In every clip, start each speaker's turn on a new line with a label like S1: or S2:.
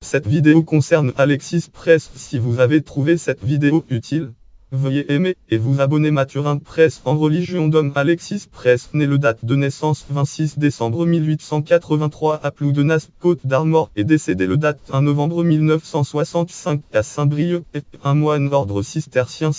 S1: Cette vidéo concerne Alexis Press. Si vous avez trouvé cette vidéo utile, veuillez aimer et vous abonner. Mathurin Press en religion d'homme. Alexis Press, né le date de naissance 26 décembre 1883 à Ploudenas, Côte d'Armor, et décédé le date 1 novembre 1965 à Saint-Brieuc, est un moine ordre cistercien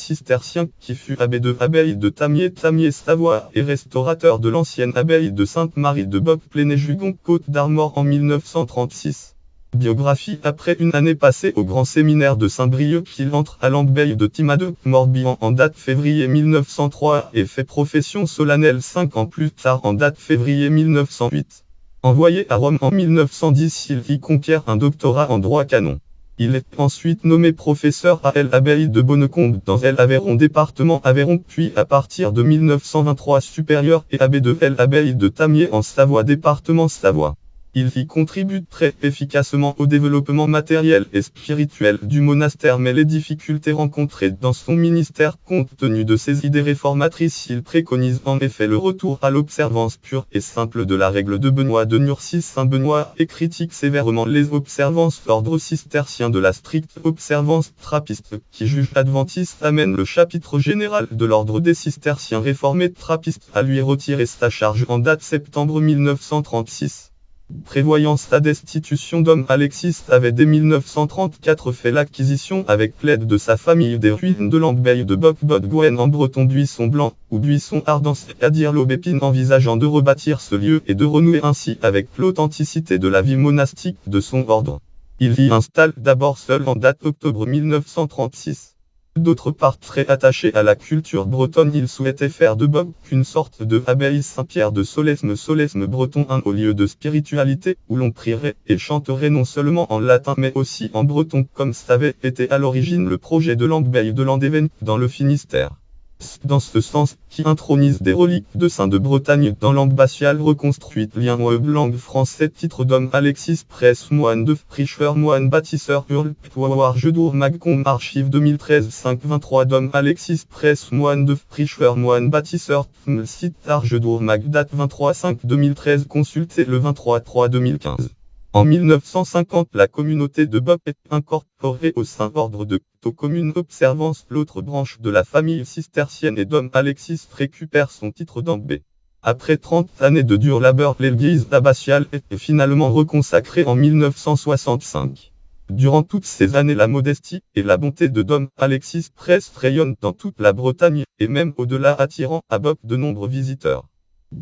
S1: qui fut abbé de l'abbaye de Tamier Savoie et restaurateur de l'ancienne abbaye de Sainte-Marie de Boc-Pléné-Jugon, Côte d'Armor en 1936. Biographie. Après une année passée au grand séminaire de Saint-Brieuc, il entre à l'abbaye de Timadeux, Morbihan en date février 1903 et fait profession solennelle 5 ans plus tard en date février 1908. Envoyé à Rome en 1910, il y conquiert un doctorat en droit canon. Il est ensuite nommé professeur à l'abbaye de Bonnecombe dans l'Aveyron, département Aveyron, puis à partir de 1923 supérieur et abbé de l'abbaye de Tamier en Savoie, département Savoie. Il y contribue très efficacement au développement matériel et spirituel du monastère, mais les difficultés rencontrées dans son ministère compte tenu de ses idées réformatrices, il préconise en effet le retour à l'observance pure et simple de la règle de Benoît de Nursie. Saint Benoît et critique sévèrement les observances l'ordre cistercien de la stricte observance trappiste, qui juge adventiste. Amène le chapitre général de l'ordre des cisterciens réformés trappistes à lui retirer sa charge en date septembre 1936. Prévoyant sa destitution d'homme, Alexis avait dès 1934 fait l'acquisition avec l'aide de sa famille des ruines de l'abbaye de Boc-Bodgouën en breton Buisson Blanc, ou Buisson Ardent, c'est-à-dire l'Aubépine, envisageant de rebâtir ce lieu et de renouer ainsi avec l'authenticité de la vie monastique de son ordre. Il y installe d'abord seul en date octobre 1936. D'autre part, très attaché à la culture bretonne, il souhaitait faire de Boc une sorte de abbaye Saint-Pierre de Solesme breton, un haut lieu de spiritualité, où l'on prierait et chanterait non seulement en latin mais aussi en breton, comme ça avait été à l'origine le projet de l'abbaye de Landéven, dans le Finistère. Dans ce sens, qui intronise des reliques de saints de Bretagne dans l'abbatiale reconstruite. Lien web langue français. Titre d'homme Alexis Press, moine de Frischeur, moine bâtisseur Hurle, Poir Jedour Magcom, archive 2013 5-23 d'homme Alexis Press, moine de Frischeur, moine bâtisseur, site Arjedour Mag, date 23-5-2013, consulté le 23-3-2015. En 1950, la communauté de Boc est incorporée au sein ordre de commune observance. L'autre branche de la famille cistercienne et d'homme Alexis récupère son titre d'abbé. Après 30 années de dur labeur, l'église abbatiale est finalement reconsacrée en 1965. Durant toutes ces années, la modestie et la bonté de dom Alexis Press rayonnent dans toute la Bretagne, et même au-delà, attirant à Boc de nombreux visiteurs.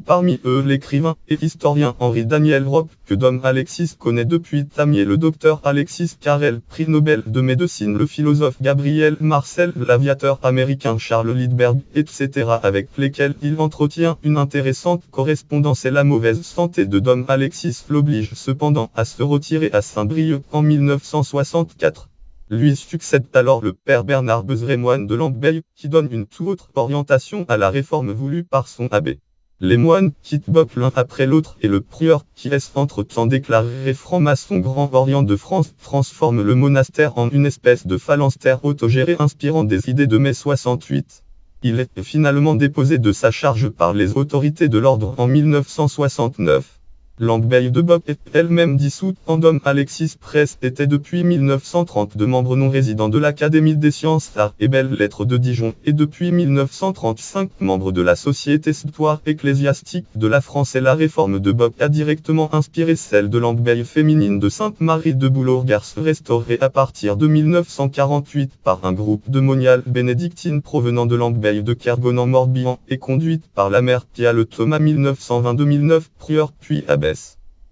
S1: Parmi eux l'écrivain et historien Henri-Daniel Roch, que dom Alexis connaît depuis Tamier, le docteur Alexis Carrel, prix Nobel de médecine, le philosophe Gabriel Marcel, l'aviateur américain Charles Lindbergh, etc., avec lesquels il entretient une intéressante correspondance. Et la mauvaise santé de dom Alexis l'oblige cependant à se retirer à Saint-Brieuc en 1964. Lui succède alors le père Bernard Beuzeret, moine de l'abbaye, qui donne une toute autre orientation à la réforme voulue par son abbé. Les moines quittent Boc l'un après l'autre, et le prieur, qui est entre-temps déclaré franc-maçon Grand Orient de France, transforme le monastère en une espèce de phalanstère autogéré inspirant des idées de mai 68. Il est finalement déposé de sa charge par les autorités de l'ordre en 1969. L'abbaye de Boc est elle-même dissoute. En dom Alexis Press était depuis 1932 membre non résident de l'Académie des sciences, arts et belles-lettres de Dijon, et depuis 1935 membre de la Société Histoire ecclésiastique de la France. Et la réforme de Boc a directement inspiré celle de l'abbaye féminine de Sainte-Marie de Boulorgars, restaurée à partir de 1948 par un groupe de moniales bénédictines provenant de l'abbaye de Kergon en Morbihan, et conduite par la mère Pia Le Thomas 1920-2009, prieur puis abbesse.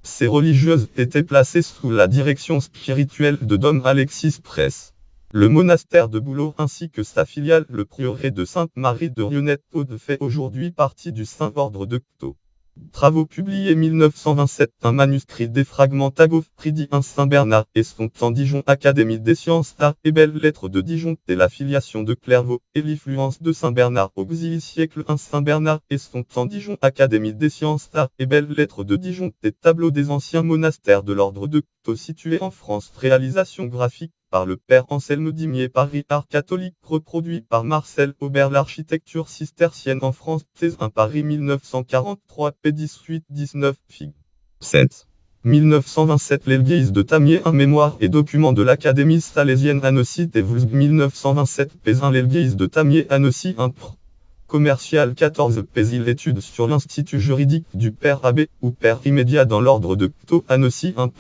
S1: Ces religieuses étaient placées sous la direction spirituelle de dom Alexis Press. Le monastère de Boulot ainsi que sa filiale, le prieuré de Sainte-Marie de Rionette-Aude, fait aujourd'hui partie du Saint-Ordre de Cteaux. Travaux publiés 1927, un manuscrit des Fragmentago, Pridi 1 Saint-Bernard et son en Dijon, Académie des sciences, arts et belles-lettres de Dijon, et la filiation de Clairvaux, et l'influence de Saint-Bernard, auxilie siècle 1 Saint-Bernard et son en Dijon, Académie des sciences, arts et belles-lettres de Dijon, des tableaux des anciens monastères de l'ordre de Cteaux situés en France, réalisation graphique par le père Anselme Dimier, Paris, art catholique, reproduit par Marcel Aubert, l'architecture cistercienne en France, thèse 1 Paris 1943, p. 18-19, fig. 7. 1927 L'Église de Tamier, un mémoire et document de l'Académie salésienne Annecy Tévouls 1927 Pézin L'Église de Tamier Annecy 1 Commercial 14 Pézil Études sur l'Institut juridique du Père Abbé ou Père immédiat dans l'ordre de Cteaux Annecy 1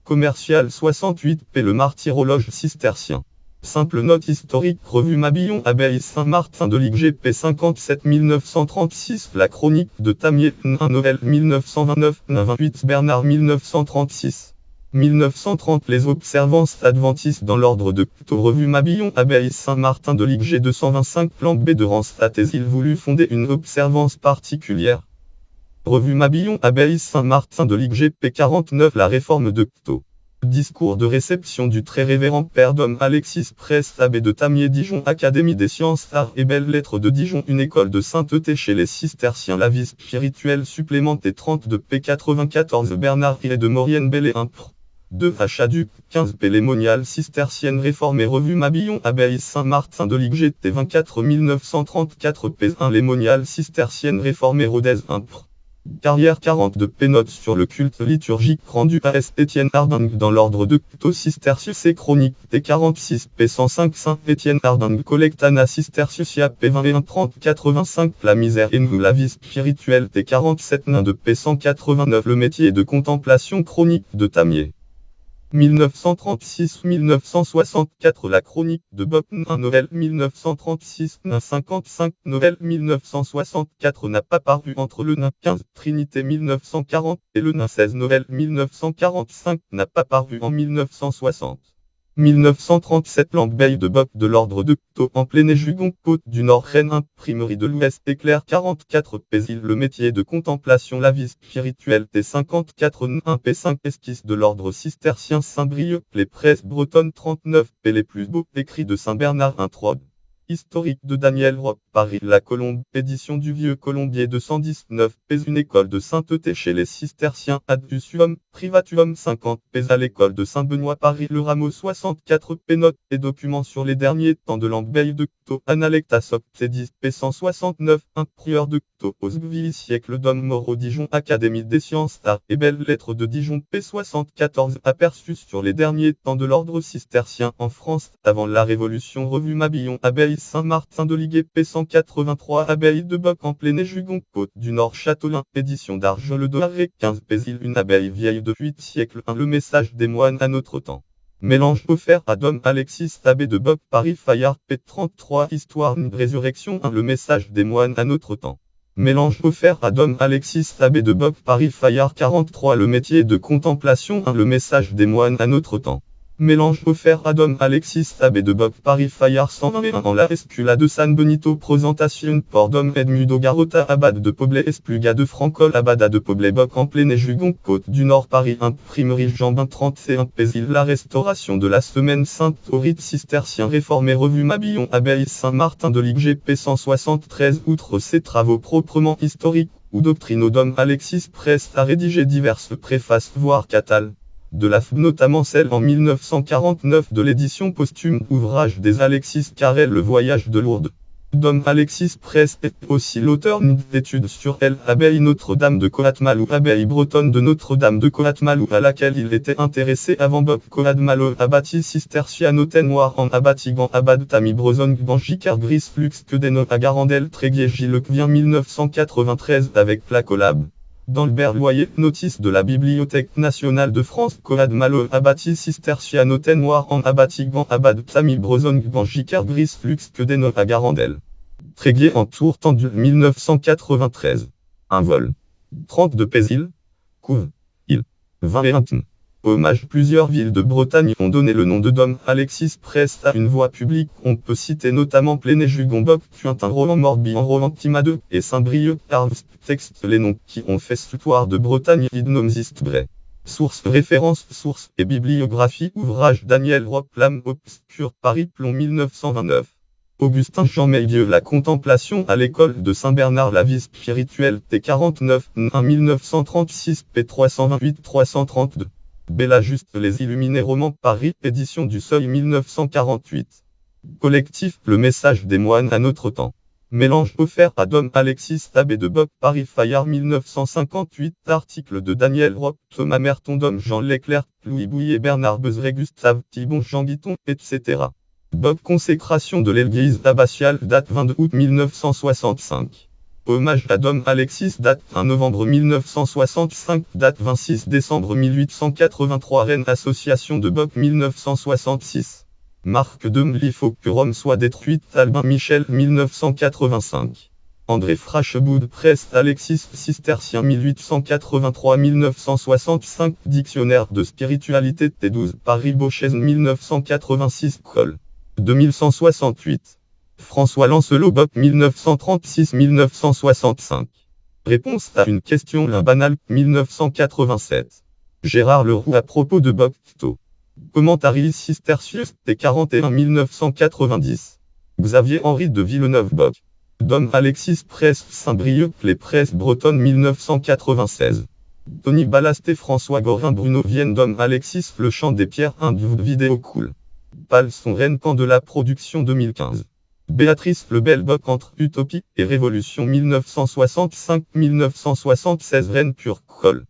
S1: Commercial 68 P. Le martyrologe cistercien. Simple note historique. Revue Mabillon Abbaye Saint-Martin de Ligue GP 57 1936 La chronique de Tamier 1 Noël 1929 28 Bernard 1936 1930 Les observances adventistes dans l'ordre de Cteaux. Revue Mabillon Abbaye Saint-Martin de Ligue G 225 Plan B de Randstad et-il voulut fonder une observance particulière. Revue Mabillon Abbaye Saint-Martin de Ligue GP 49 La réforme de Cteaux. Discours de réception du très révérend Père Dom Alexis Prest abbé de Tamier Dijon Académie des sciences, arts et belles lettres de Dijon Une école de sainteté chez les cisterciens La vie spirituelle supplémentée 32 p 94 Bernard et de Maurienne Bellé 1 2 à Chaduc 15 p Les moniales cisterciennes réformées Revue Mabillon Abbaye Saint-Martin de Ligue GT 24 1934 p 1 Les moniales cisterciennes réformées Rodez 1 Carrière 42 p Notes sur le culte liturgique rendu à S. Étienne Hardingue dans l'ordre de Cteaux Cistercius et Chronique T 46 p 105 Saint Étienne Hardingue Collectana Cisterciusia p 21 30 85 La misère et nous la vie spirituelle T 47 nain de p 189 Le métier de contemplation chronique de Tamier 1936-1964 La chronique de Bob Nain Noël 1936 Nain 55 Noël 1964 n'a pas paru entre le Nain 15 Trinité 1940 et le Nain 16 Noël 1945 n'a pas paru en 1960. 1937 Lambeille de Bob de l'ordre de Cteaux en Pléné-Jugon Côte du Nord Rennes Imprimerie de l'Ouest Éclair 44 Pézil Le métier de contemplation La vie spirituelle T 54 1 P5 Esquisse de l'ordre cistercien Saint-Brieuc Les presses bretonnes 39 P Les plus beaux écrits de Saint-Bernard Introde Historique de Daniel Roch Paris La Colombe édition du Vieux Colombier 219 P Une école de sainteté chez les cisterciens Addusium Privatuum 50 P à l'école de Saint-Benoît Paris Le Rameau 64 P Notes et documents sur les derniers temps de Lambeille de Cteaux Analecta Soc C10 P 169 1 Prieur de Cteaux Osgville Siècle d'Homme Moreau Dijon Académie des sciences arts et belles lettres de Dijon P 74 Aperçu sur les derniers temps de l'ordre cistercien en France avant la Révolution Revue Mabillon Abbaye Saint-Martin de Ligue P 183 Abbaye de Boc en Pléné-Jugon Côte du Nord Châtelain édition d'Argel de Harré 15 Pézil Une abbaye vieille de 8 siècles 1 Le message des moines à notre temps. Mélange offert à Dom Alexis abbé de Boc Paris Fayard P 33 Histoire d'une résurrection 1 Le message des moines à notre temps. Mélange offert à Dom Alexis abbé de Boc Paris Fayard 43 Le métier de contemplation 1 Le message des moines à notre temps. Mélange offert à Dom Alexis abbé de Boc Paris Fayard 121 en la Escula de San Benito Présentation por Dom Edmundo Garota Abad de Poblet Espluga de Francol Abada de Poblet Boc en Pléné-Jugon Côte du Nord Paris Imprimerie Jambin 31 Pézil La restauration de la semaine sainte au rite cistercien réformé Revue Mabillon Abbaye Saint-Martin de Ligue GP 173 Outre ces travaux proprement historiques ou doctrinaux Dom Alexis Prest a rédigé diverses préfaces voire catales. De la notamment celle en 1949 de l'édition posthume ouvrage des Alexis Carrel Le voyage de Lourdes. Dom Alexis Prest est aussi l'auteur d'études sur l'abbaye Notre-Dame de Coatmalou, abbaye bretonne de Notre-Dame de Coatmalou à laquelle il était intéressé avant Bob Coatmalou abbati cisterciano noir en abbatigan abad tami brozon banjicar gris flux que deno à Garandel Tréguier Gilles vient 1993 avec Placolab. Dans le Berloyer, notice de la Bibliothèque nationale de France, Coad Malo abbati cisterciano noir en abbatigan abad tami brozon banjicar gris flux que deno à Garandel. Tréguier en tour tendu 1993. Un vol. 32 Pézil. Couve. Il. 21 Tn. Hommage. Plusieurs villes de Bretagne ont donné le nom de Dom Alexis Prest à une voie publique. On peut citer notamment Pléné-Jugon Boc, Tuintin Roland Morbihan Roland Timadeux et Saint-Brieuc Arves. Texte les noms qui ont fait l'histoire de Bretagne idnomzist Bray. Sources, références, sources et bibliographie. Ouvrage Daniel Roch L'âme obscure Paris Plomb 1929. Augustin Jean Meillieu La contemplation à l'école de Saint-Bernard La vie spirituelle T 49 1 1936 P 328 332. Bella Juste Les Illuminés Romans Paris édition du Seuil 1948. Collectif Le message des moines à notre temps. Mélange offert à Dom Alexis Tabé de Bob Paris Fayard 1958. Article de Daniel Roch, Thomas Merton, Dom Jean Leclerc, Louis Bouillet, Bernard Bezret, Gustave Thibon, Jean Guiton, etc. Bob Consécration de l'église abbatiale, date 22 août 1965. Hommage à Dom Alexis, date 1 novembre 1965, date 26 décembre 1883. Rennes, association de Bob 1966. Marque de il faut que Rome soit détruite. Albin Michel 1985. André Fracheboud, Presse Alexis Cistercien 1883-1965. Dictionnaire de spiritualité T12 Paris Beauchesne 1986. Col. 2168. François Lancelot Bob 1936-1965. Réponse à une question l'un banal 1987. Gérard Leroux à propos de Bob Cto. Commentaris Cistercius T41 1990. Xavier Henri de Villeneuve Bob. Dom Alexis Presse Saint-Brieuc Les Presses Bretonnes 1996. Tony Ballasté François Gorin Bruno Vienne Dom Alexis Le Chant des Pierres 1 vidéo cool. Pal son Rennes Camp de la production 2015. Béatrice Lebel Bob entre Utopie et Révolution 1965-1976 Rennes Pure Col.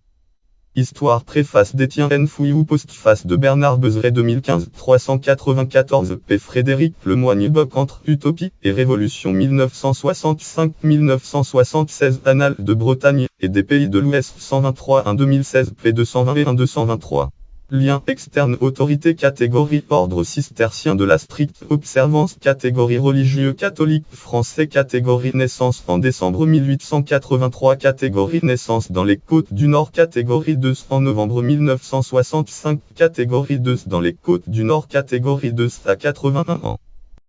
S1: Histoire préface d'Étienne N. Fouillou postface de Bernard Bezret 2015 394 p. Frédéric Lemoigne Bob entre Utopie et Révolution 1965-1976 Annales de Bretagne et des Pays de l'Ouest 123 1 2016 p. 220 et 1 223. Lien externe autorité catégorie ordre cistercien de la stricte observance catégorie religieux catholique français catégorie naissance en décembre 1883 catégorie naissance dans les côtes du Nord catégorie 2 en novembre 1965 catégorie 2 dans les côtes du Nord catégorie 2 à 81 ans.